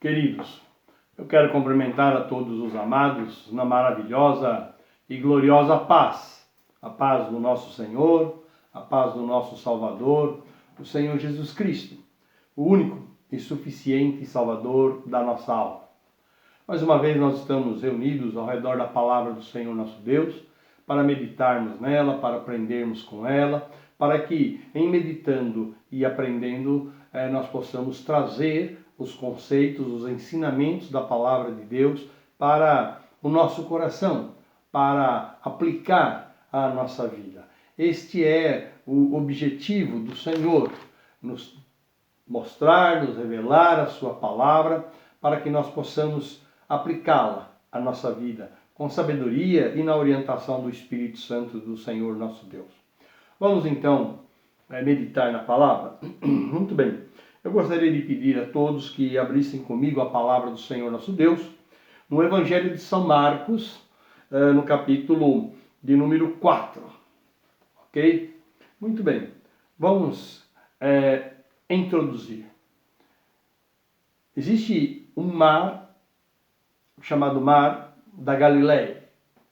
Queridos, eu quero cumprimentar a todos os amados na maravilhosa e gloriosa paz. A paz do nosso Senhor, a paz do nosso Salvador, o Senhor Jesus Cristo, o único e suficiente Salvador da nossa alma. Mais uma vez nós estamos reunidos ao redor da palavra do Senhor nosso Deus, para meditarmos nela, para aprendermos com ela, para que em meditando e aprendendo nós possamos trazer os conceitos, os ensinamentos da palavra de Deus para o nosso coração, para aplicar à nossa vida. Este é o objetivo do Senhor, nos mostrar, nos revelar a sua palavra, para que nós possamos aplicá-la à nossa vida, com sabedoria e na orientação do Espírito Santo do Senhor nosso Deus. Vamos então meditar na palavra? Muito bem. Eu gostaria de pedir a todos que abrissem comigo a palavra do Senhor nosso Deus, no Evangelho de São Marcos, no capítulo de número 4. Ok? Muito bem. Vamos introduzir. Existe um mar chamado Mar da Galileia.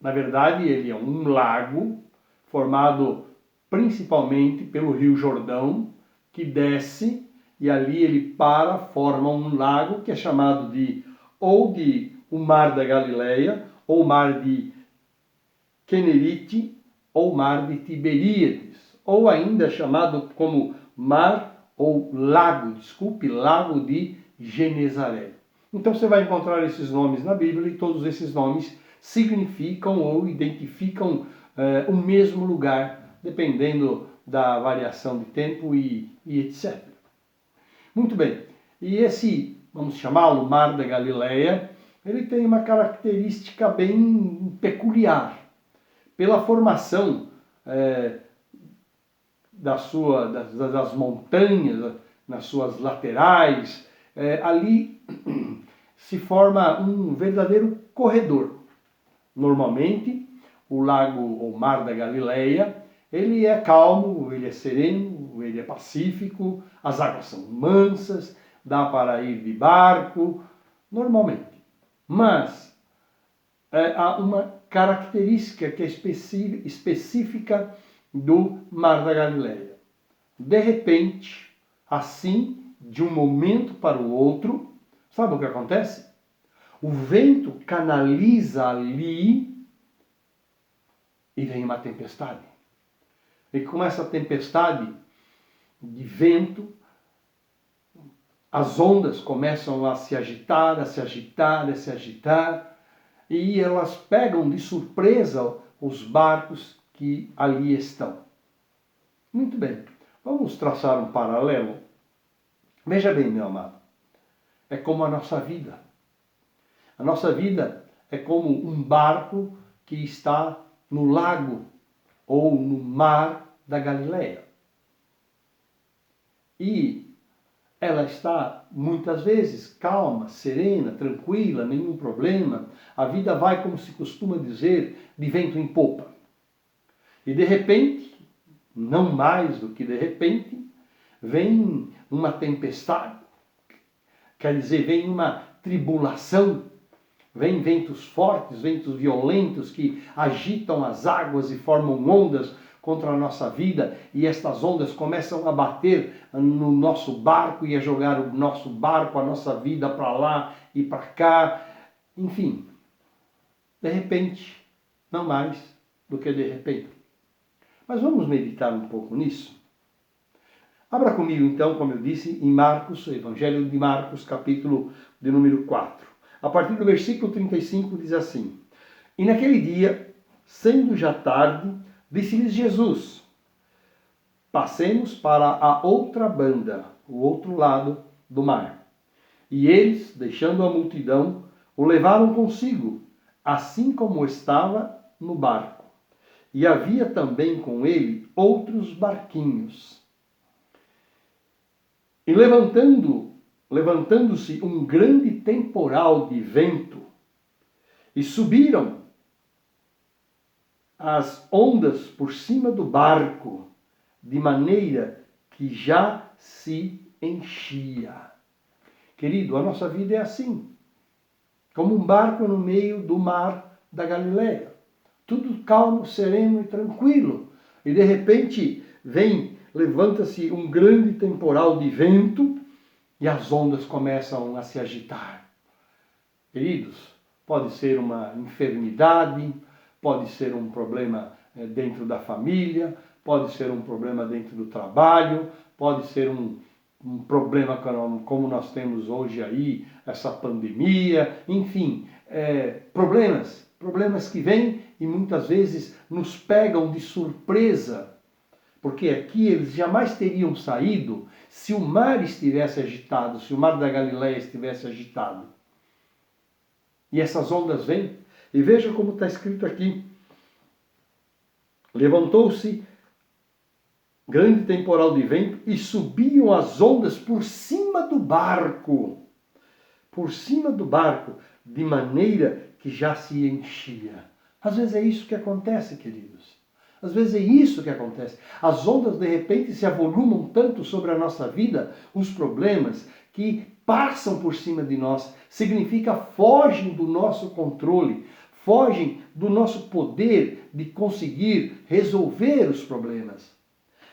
Na verdade, ele é um lago formado principalmente pelo Rio Jordão, que desce e ali ele forma um lago que é chamado de o Mar da Galileia, ou Mar de Quenerite, ou Mar de Tiberíades, ou ainda chamado como Lago de Genezaré. Então você vai encontrar esses nomes na Bíblia e todos esses nomes significam ou identificam o mesmo lugar, dependendo da variação de tempo e etc. Muito bem, e esse, vamos chamá-lo Mar da Galileia, ele tem uma característica bem peculiar. Pela formação das montanhas, nas suas laterais, ali se forma um verdadeiro corredor. Normalmente, o lago ou Mar da Galileia, ele é calmo, ele é sereno, ele é pacífico, as águas são mansas, dá para ir de barco, normalmente. Mas há uma característica que é específica do Mar da Galileia. De repente, assim, de um momento para o outro, sabe o que acontece? O vento canaliza ali e vem uma tempestade. E com essa tempestade de vento, as ondas começam a se agitar, e elas pegam de surpresa os barcos que ali estão. Muito bem, vamos traçar um paralelo. Veja bem, meu amado, é como a nossa vida. A nossa vida é como um barco que está no lago ou no Mar da Galileia. E ela está muitas vezes calma, serena, tranquila, nenhum problema. A vida vai, como se costuma dizer, de vento em popa. E de repente, não mais do que de repente, vem uma tempestade. Quer dizer, vem uma tribulação. Vem ventos fortes, ventos violentos que agitam as águas e formam ondas contra a nossa vida, e estas ondas começam a bater no nosso barco e a jogar o nosso barco, a nossa vida para lá e para cá. Enfim, de repente, não mais do que de repente. Mas vamos meditar um pouco nisso? Abra comigo então, como eu disse, em Marcos, o Evangelho de Marcos, capítulo de número 4. A partir do versículo 35 diz assim: E naquele dia, sendo já tarde, disse-lhes Jesus: Passemos para a outra banda, o outro lado do mar. E eles, deixando a multidão, o levaram consigo, assim como estava no barco. E havia também com ele outros barquinhos. E levantando-se um grande temporal de vento, e subiram as ondas por cima do barco, de maneira que já se enchia. Querido, a nossa vida é assim. Como um barco no meio do mar da Galileia. Tudo calmo, sereno e tranquilo. E de repente levanta-se um grande temporal de vento e as ondas começam a se agitar. Queridos, pode ser uma enfermidade, pode ser um problema dentro da família, pode ser um problema dentro do trabalho, pode ser um problema como nós temos hoje aí, essa pandemia, enfim, problemas que vêm e muitas vezes nos pegam de surpresa, porque aqui eles jamais teriam saído se o mar estivesse agitado, se o mar da Galileia estivesse agitado. E essas ondas vêm, e veja como está escrito aqui: levantou-se grande temporal de vento e subiam as ondas por cima do barco, de maneira que já se enchia. Às vezes é isso que acontece, queridos. Às vezes é isso que acontece. As ondas de repente se avolumam tanto sobre a nossa vida, os problemas, que passam por cima de nós. Significa fogem do nosso controle, fogem do nosso poder de conseguir resolver os problemas.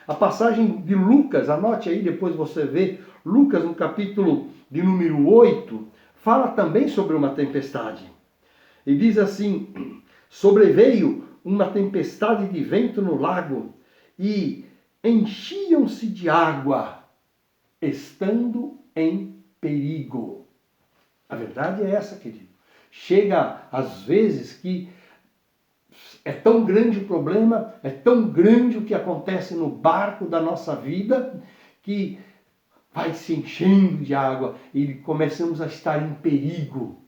A passagem de Lucas, anote aí, depois você vê, Lucas no capítulo de número 8, fala também sobre uma tempestade. E diz assim: sobreveio uma tempestade de vento no lago e enchiam-se de água, estando em perigo. A verdade é essa, querido. Chega às vezes que é tão grande o problema, é tão grande o que acontece no barco da nossa vida, que vai se enchendo de água e começamos a estar em perigo.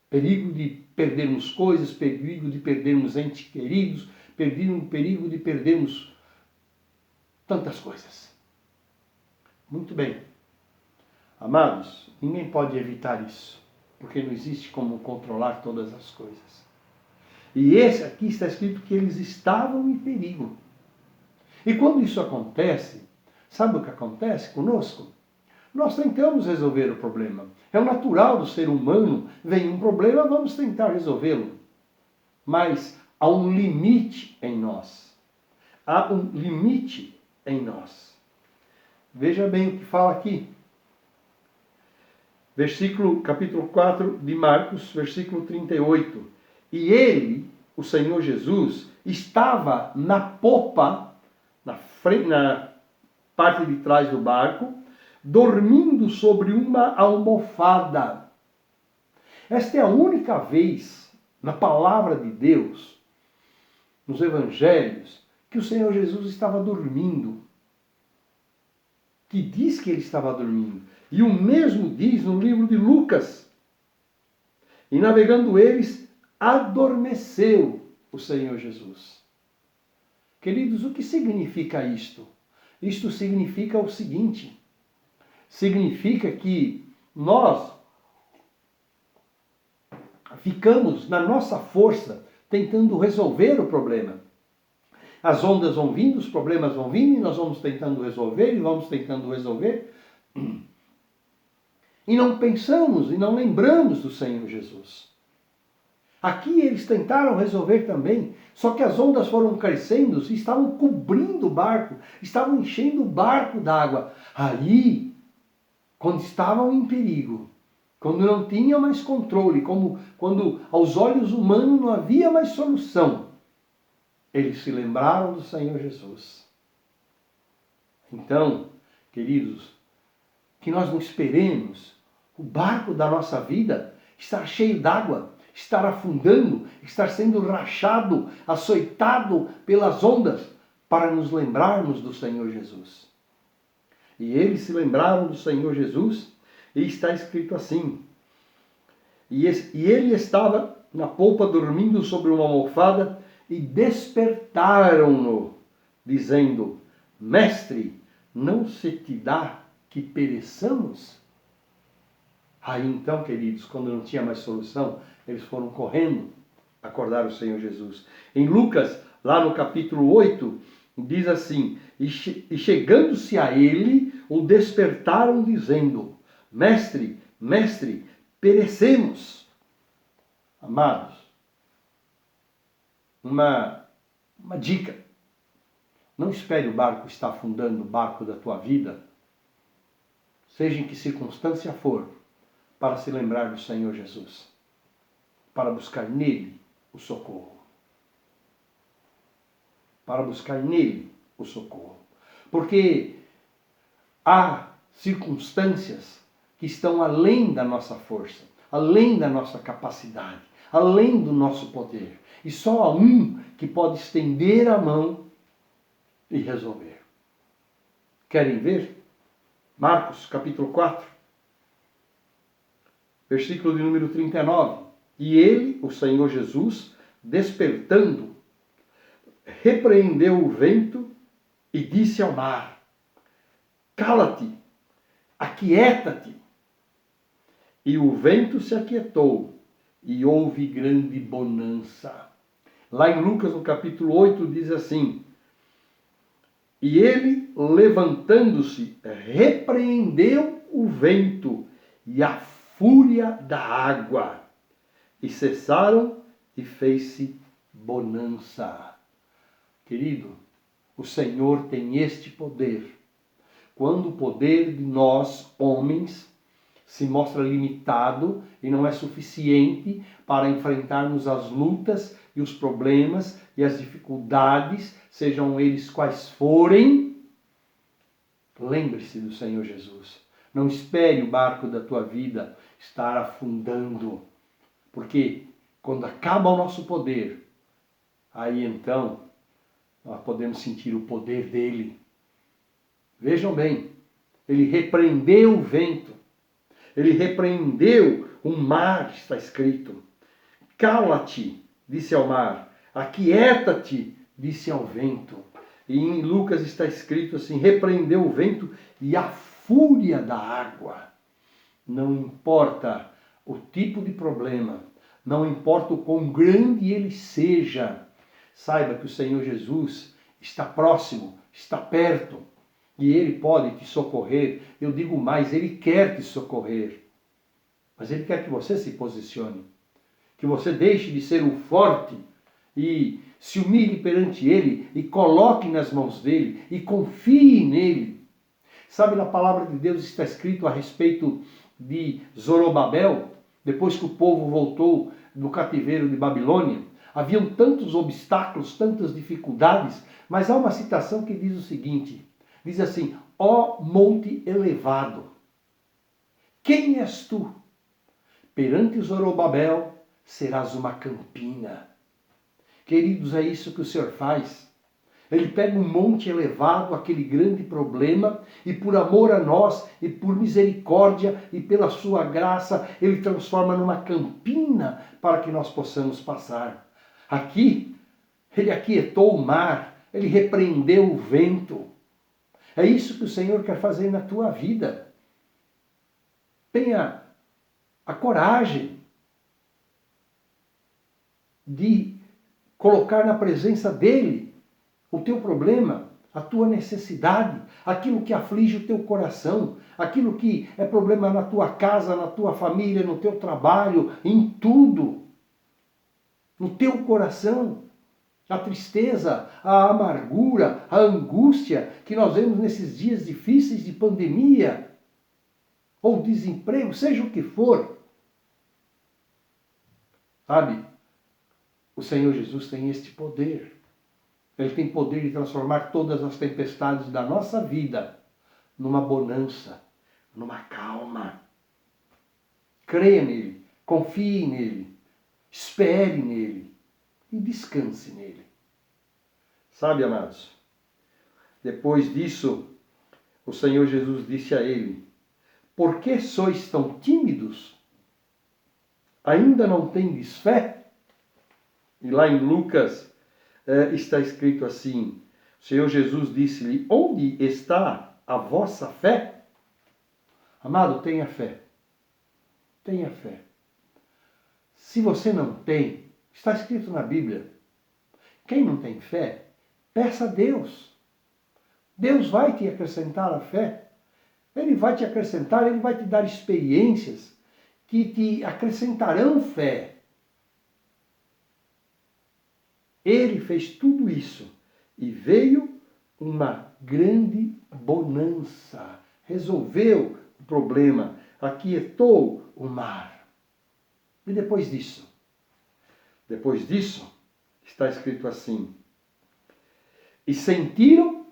Perigo de perdermos coisas, perigo de perdermos entes queridos, perigo de perdermos tantas coisas. Muito bem. Amados, ninguém pode evitar isso, porque não existe como controlar todas as coisas. E esse aqui está escrito que eles estavam em perigo. E quando isso acontece, sabe o que acontece conosco? Nós tentamos resolver o problema. É o natural do ser humano, vem um problema, vamos tentar resolvê-lo. Mas há um limite em nós. Há um limite em nós. Veja bem o que fala aqui. Capítulo 4 de Marcos, versículo 38. E ele, o Senhor Jesus, estava na popa, na parte de trás do barco, dormindo sobre uma almofada. Esta é a única vez na palavra de Deus, nos evangelhos, que o Senhor Jesus estava dormindo. Que diz que ele estava dormindo. E o mesmo diz no livro de Lucas. E navegando eles, adormeceu o Senhor Jesus. Queridos, o que significa isto? Isto significa o seguinte: significa que nós ficamos na nossa força tentando resolver o problema. As ondas vão vindo, os problemas vão vindo, e nós vamos tentando resolver, e não pensamos e não lembramos do Senhor Jesus. Aqui eles tentaram resolver também, só que as ondas foram crescendo e estavam cobrindo o barco, estavam enchendo o barco d'água. Aí, quando estavam em perigo, quando não tinha mais controle, quando aos olhos humanos não havia mais solução, eles se lembraram do Senhor Jesus. Então, queridos, que nós não esperemos o barco da nossa vida estar cheio d'água, estar afundando, estar sendo rachado, açoitado pelas ondas, para nos lembrarmos do Senhor Jesus. E eles se lembraram do Senhor Jesus, e está escrito assim: e ele estava na polpa dormindo sobre uma almofada, e despertaram-no, dizendo: Mestre, não se te dá que pereçamos? Aí então, queridos, quando não tinha mais solução, eles foram correndo acordar o Senhor Jesus. Em Lucas, lá no capítulo 8, diz assim: e chegando-se a ele, o despertaram dizendo: Mestre, mestre, perecemos. Amados, uma dica. Não espere o barco estar afundando, o barco da tua vida, seja em que circunstância for, para se lembrar do Senhor Jesus, para buscar nele o socorro. Para buscar nele o socorro. Porque há circunstâncias que estão além da nossa força, além da nossa capacidade, além do nosso poder. E só há um que pode estender a mão e resolver. Querem ver? Marcos capítulo 4, versículo de número 39. E ele, o Senhor Jesus, despertando, repreendeu o vento e disse ao mar: cala-te, aquieta-te. E o vento se aquietou e houve grande bonança. Lá em Lucas, no capítulo 8, diz assim: e ele, levantando-se, repreendeu o vento e a fúria da água, e cessaram e fez-se bonança. Querido, o Senhor tem este poder. Quando o poder de nós, homens, se mostra limitado e não é suficiente para enfrentarmos as lutas e os problemas e as dificuldades, sejam eles quais forem, lembre-se do Senhor Jesus. Não espere o barco da tua vida estar afundando, porque quando acaba o nosso poder, aí então nós podemos sentir o poder dele. Vejam bem, ele repreendeu o vento, ele repreendeu o mar, está escrito. Cala-te, disse ao mar, aquieta-te, disse ao vento. E em Lucas está escrito assim: repreendeu o vento e a fúria da água. Não importa o tipo de problema, não importa o quão grande ele seja, saiba que o Senhor Jesus está próximo, está perto, e ele pode te socorrer. Eu digo mais, ele quer te socorrer, mas ele quer que você se posicione, que você deixe de ser o forte e se humilhe perante ele e coloque nas mãos dele e confie nele. Sabe, na palavra de Deus está escrito a respeito de Zorobabel, depois que o povo voltou do cativeiro de Babilônia, haviam tantos obstáculos, tantas dificuldades, mas há uma citação que diz o seguinte, diz assim: ó monte elevado, quem és tu? Perante Zorobabel serás uma campina. Queridos, é isso que o Senhor faz. Ele pega um monte elevado, aquele grande problema, e por amor a nós, e por misericórdia, e pela sua graça, ele transforma numa campina para que nós possamos passar. Aqui, ele aquietou o mar, ele repreendeu o vento. É isso que o Senhor quer fazer na tua vida. Tenha a coragem de colocar na presença dele o teu problema, a tua necessidade, aquilo que aflige o teu coração, aquilo que é problema na tua casa, na tua família, no teu trabalho, em tudo, no teu coração. A tristeza, a amargura, a angústia que nós vemos nesses dias difíceis de pandemia, ou desemprego, seja o que for. Sabe, o Senhor Jesus tem este poder. Ele tem poder de transformar todas as tempestades da nossa vida numa bonança, numa calma. Creia nele, confie nele, espere nele e descanse nele. Sabe, amados, depois disso, o Senhor Jesus disse a ele: por que sois tão tímidos? Ainda não tendes fé? E lá em Lucas está escrito assim: o Senhor Jesus disse-lhe: onde está a vossa fé? Amado, tenha fé. Tenha fé. Se você não tem, está escrito na Bíblia, quem não tem fé, peça a Deus. Deus vai te acrescentar a fé. Ele vai te acrescentar, ele vai te dar experiências que te acrescentarão fé. Ele fez tudo isso e veio uma grande bonança. Resolveu o problema, aquietou o mar. E depois disso? Depois disso, está escrito assim: e sentiram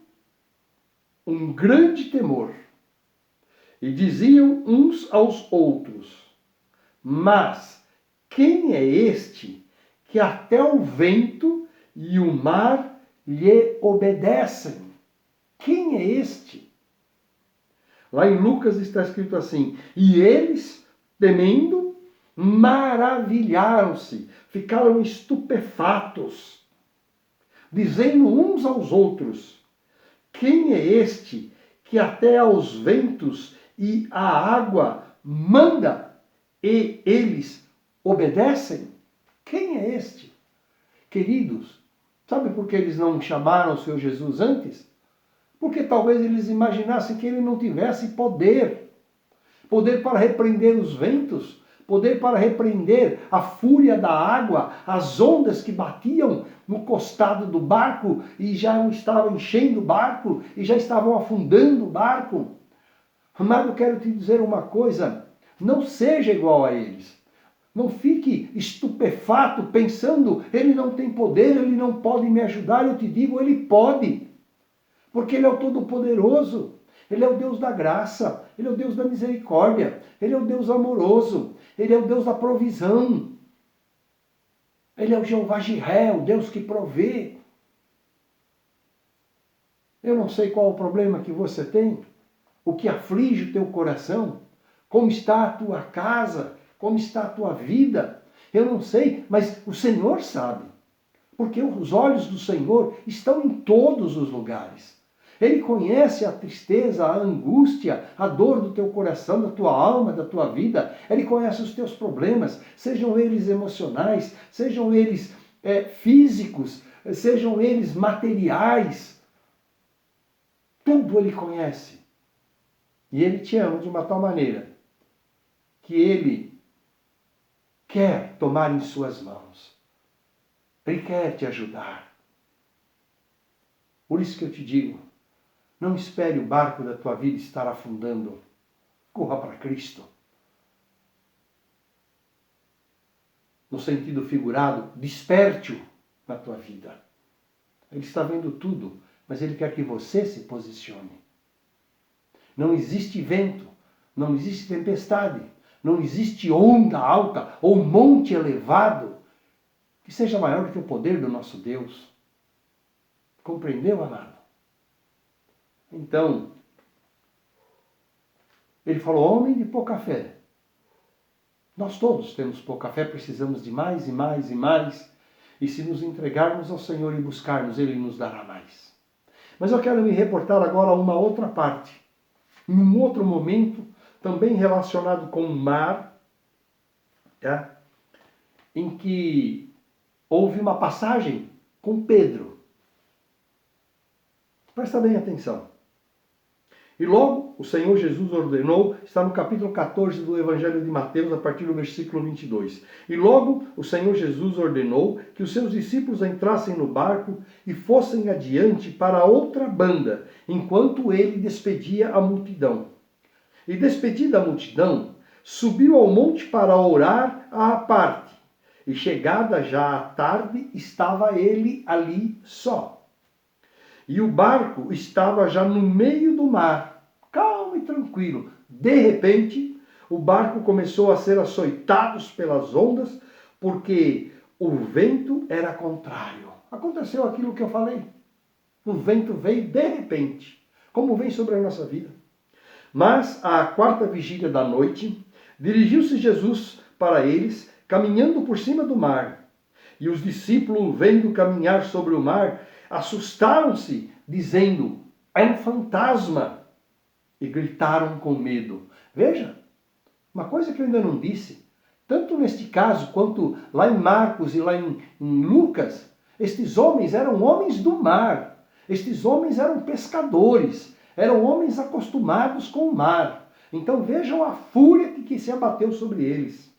um grande temor, e diziam uns aos outros: mas quem é este que até o vento e o mar lhe obedecem? Quem é este? Lá em Lucas está escrito assim: e eles, temendo, maravilharam-se, ficaram estupefatos, dizendo uns aos outros: quem é este que até aos ventos e à água manda e eles obedecem? Quem é este? Queridos, sabe por que eles não chamaram o Senhor Jesus antes? Porque talvez eles imaginassem que ele não tivesse poder. Poder para repreender os ventos, poder para repreender a fúria da água, as ondas que batiam no costado do barco e já estavam enchendo o barco e já estavam afundando o barco. Amado, eu quero te dizer uma coisa: não seja igual a eles. Não fique estupefato pensando, ele não tem poder, ele não pode me ajudar. Eu te digo, ele pode. Porque ele é o Todo-Poderoso. Ele é o Deus da graça, ele é o Deus da misericórdia, ele é o Deus amoroso, ele é o Deus da provisão. Ele é o Jeová Jiré, o Deus que provê. Eu não sei qual o problema que você tem, o que aflige o teu coração, como está a tua casa, como está a tua vida. Eu não sei, mas o Senhor sabe. Porque os olhos do Senhor estão em todos os lugares. Ele conhece a tristeza, a angústia, a dor do teu coração, da tua alma, da tua vida. Ele conhece os teus problemas, sejam eles emocionais, sejam eles físicos, sejam eles materiais. Tudo ele conhece. E ele te ama de uma tal maneira que ele quer tomar em suas mãos. Ele quer te ajudar. Por isso que eu te digo, não espere o barco da tua vida estar afundando. Corra para Cristo. No sentido figurado, desperte-o na tua vida. Ele está vendo tudo, mas ele quer que você se posicione. Não existe vento, não existe tempestade, não existe onda alta ou monte elevado que seja maior do que o poder do nosso Deus. Compreendeu, amado? Então, ele falou: homem de pouca fé. Nós todos temos pouca fé, precisamos de mais e mais e mais. E se nos entregarmos ao Senhor e buscarmos, Ele nos dará mais. Mas eu quero me reportar agora a uma outra parte. Em um outro momento, também relacionado com o mar, em que houve uma passagem com Pedro. Presta bem atenção. E logo o Senhor Jesus ordenou, está no capítulo 14 do Evangelho de Mateus, a partir do versículo 22. E logo o Senhor Jesus ordenou que os seus discípulos entrassem no barco e fossem adiante para outra banda, enquanto ele despedia a multidão. E despedida a multidão, subiu ao monte para orar à parte. E chegada já a tarde, estava ele ali só. E o barco estava já no meio do mar, calmo e tranquilo. De repente, o barco começou a ser açoitado pelas ondas, porque o vento era contrário. Aconteceu aquilo que eu falei. O vento veio de repente, como vem sobre a nossa vida. Mas, à quarta vigília da noite, dirigiu-se Jesus para eles, caminhando por cima do mar. E os discípulos, vendo caminhar sobre o mar, assustaram-se, dizendo: é um fantasma, e gritaram com medo. Veja, uma coisa que eu ainda não disse, tanto neste caso quanto lá em Marcos e lá em Lucas, estes homens eram homens do mar, estes homens eram pescadores, Eram homens acostumados com o mar. Então vejam a fúria que se abateu sobre eles.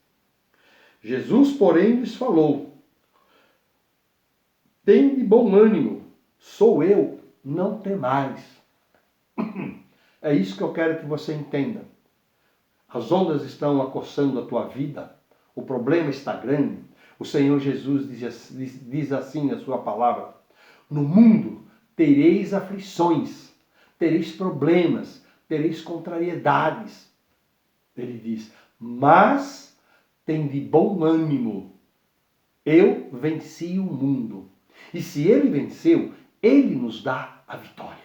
Jesus, porém, lhes falou: tende bom ânimo, sou eu, não temais. É isso que eu quero que você entenda. As ondas estão acossando a tua vida, o problema está grande. O Senhor Jesus diz assim na sua palavra: no mundo tereis aflições, tereis problemas, tereis contrariedades. Ele diz: mas tende bom ânimo, eu venci o mundo. E se ele venceu, ele nos dá a vitória.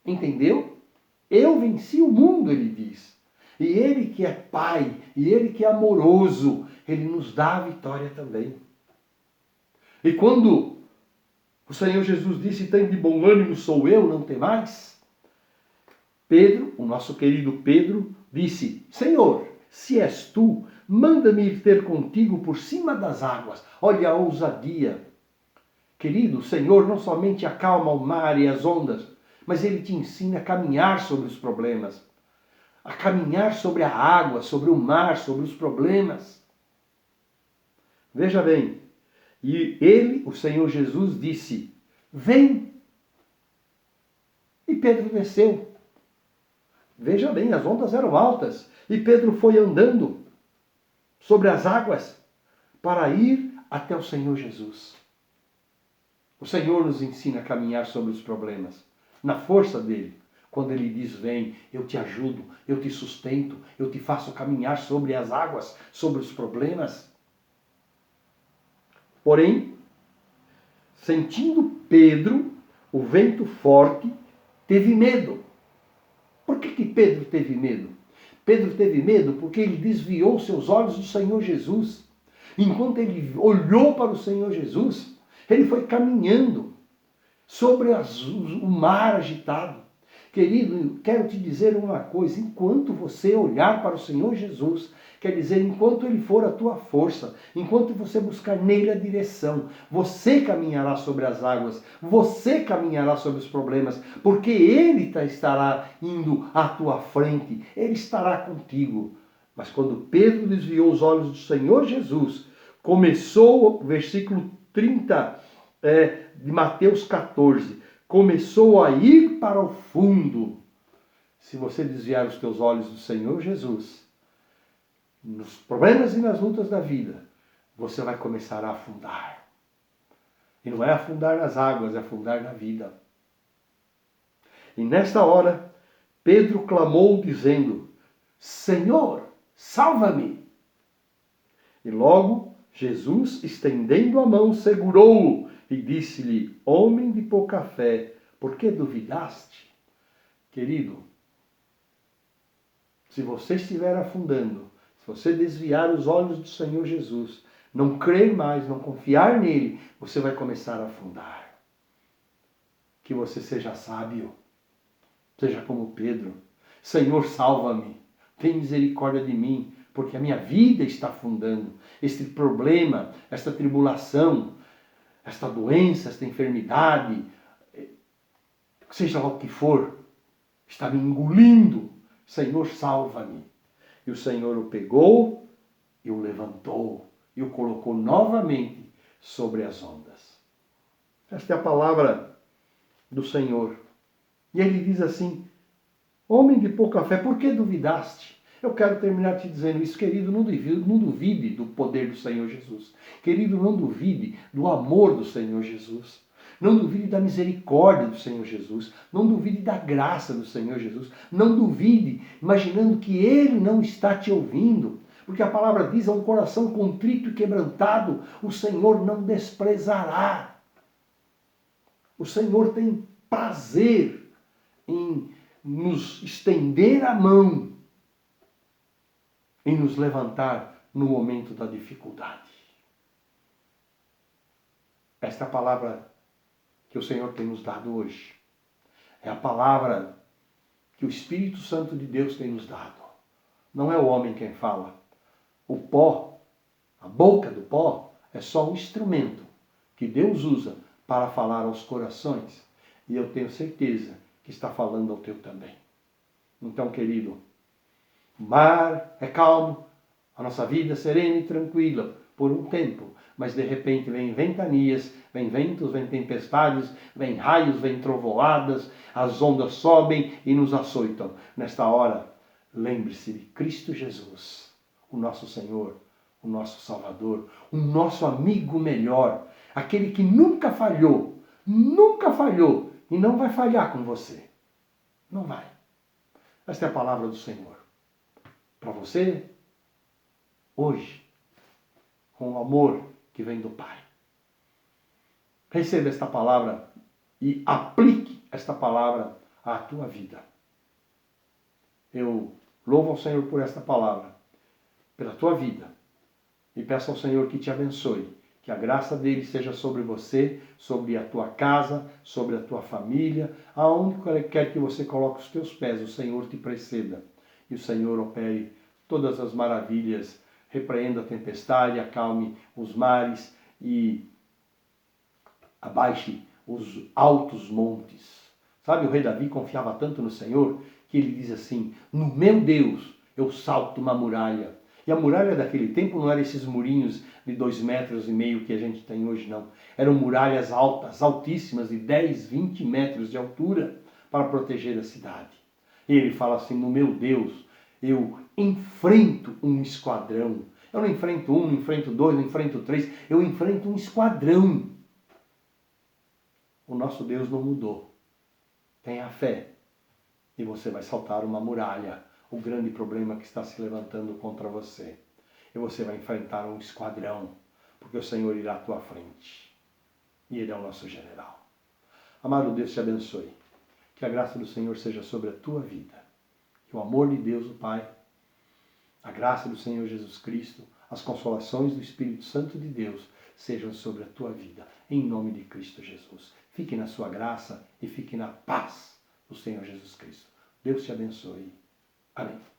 Entendeu? Eu venci o mundo, ele diz. E ele que é Pai, e ele que é amoroso, ele nos dá a vitória também. E quando o Senhor Jesus disse: tem de bom ânimo, sou eu, não temais, Pedro, o nosso querido Pedro, disse: Senhor, se és tu, manda-me ir ter contigo por cima das águas. Olha a ousadia. Querido, o Senhor não somente acalma o mar e as ondas, mas ele te ensina a caminhar sobre os problemas, a caminhar sobre a água, sobre o mar, sobre os problemas. Veja bem, e ele, o Senhor Jesus, disse: vem. E Pedro desceu. Veja bem, as ondas eram altas e Pedro foi andando sobre as águas para ir até o Senhor Jesus. O Senhor nos ensina a caminhar sobre os problemas, na força dele. Quando ele diz: vem, eu te ajudo, eu te sustento, eu te faço caminhar sobre as águas, sobre os problemas. Porém, sentindo Pedro o vento forte, teve medo. Por que Pedro teve medo? Pedro teve medo porque ele desviou seus olhos do Senhor Jesus. Enquanto ele olhou para o Senhor Jesus, ele foi caminhando sobre o mar agitado. Querido, quero te dizer uma coisa: enquanto você olhar para o Senhor Jesus, quer dizer, enquanto Ele for a tua força, enquanto você buscar nele a direção, você caminhará sobre as águas, você caminhará sobre os problemas, porque Ele estará indo à tua frente, Ele estará contigo. Mas quando Pedro desviou os olhos do Senhor Jesus, começou, versículo 30 de Mateus 14, começou a ir para o fundo. Se você desviar os teus olhos do Senhor Jesus, nos problemas e nas lutas da vida, você vai começar a afundar. E não é afundar nas águas, é afundar na vida. E nesta hora, Pedro clamou dizendo: Senhor, salva-me! E logo Jesus, estendendo a mão, segurou-o e disse-lhe: homem de pouca fé, por que duvidaste? Querido, se você estiver afundando, se você desviar os olhos do Senhor Jesus, não crer mais, não confiar nele, você vai começar a afundar. Que você seja sábio, seja como Pedro. Senhor, salva-me, tem misericórdia de mim, porque a minha vida está afundando. Este problema, esta tribulação, esta doença, esta enfermidade, seja lá o que for, está me engolindo. Senhor, salva-me. E o Senhor o pegou e o levantou e o colocou novamente sobre as ondas. Esta é a palavra do Senhor. E ele diz assim: homem de pouca fé, por que duvidaste? Eu quero terminar te dizendo isso, querido, não duvide do poder do Senhor Jesus. Querido, não duvide do amor do Senhor Jesus. Não duvide da misericórdia do Senhor Jesus. Não duvide da graça do Senhor Jesus. Não duvide imaginando que Ele não está te ouvindo. Porque a palavra diz: a um coração contrito e quebrantado, o Senhor não desprezará. O Senhor tem prazer em nos estender a mão, em nos levantar no momento da dificuldade. Esta é a palavra que o Senhor tem nos dado hoje. É a palavra que o Espírito Santo de Deus tem nos dado. Não é o homem quem fala. O pó, a boca do pó, é só um instrumento que Deus usa para falar aos corações. E eu tenho certeza que está falando ao teu também. Então, querido, o mar é calmo, a nossa vida é serena e tranquila por um tempo, mas de repente vem ventanias, vem ventos, vem tempestades, vem raios, vem trovoadas, as ondas sobem e nos açoitam. Nesta hora, lembre-se de Cristo Jesus, o nosso Senhor, o nosso Salvador, o nosso amigo melhor, aquele que nunca falhou e não vai falhar com você. Não vai. Esta é a palavra do Senhor. Para você, hoje, com o amor que vem do Pai. Receba esta palavra e aplique esta palavra à tua vida. Eu louvo ao Senhor por esta palavra, pela tua vida, e peço ao Senhor que te abençoe, que a graça dele seja sobre você, sobre a tua casa, sobre a tua família, aonde quer que você coloque os teus pés, o Senhor te preceda. E o Senhor opere todas as maravilhas, repreenda a tempestade, acalme os mares e abaixe os altos montes. Sabe, o rei Davi confiava tanto no Senhor que ele diz assim: no meu Deus eu salto uma muralha. E a muralha daquele tempo não eram esses murinhos de 2,5 metros que a gente tem hoje, não. Eram muralhas altas, altíssimas, de 10, 20 metros de altura, para proteger a cidade. E ele fala assim: no meu Deus eu enfrento um esquadrão. Eu não enfrento um, não enfrento dois, não enfrento três, eu enfrento um esquadrão. O nosso Deus não mudou. Tenha fé e você vai saltar uma muralha, o grande problema que está se levantando contra você. E você vai enfrentar um esquadrão, porque o Senhor irá à tua frente. E Ele é o nosso general. Amado Deus, te abençoe. Que a graça do Senhor seja sobre a tua vida. Que o amor de Deus, o Pai, a graça do Senhor Jesus Cristo, as consolações do Espírito Santo de Deus sejam sobre a tua vida, em nome de Cristo Jesus. Fique na sua graça e fique na paz do Senhor Jesus Cristo. Deus te abençoe. Amém.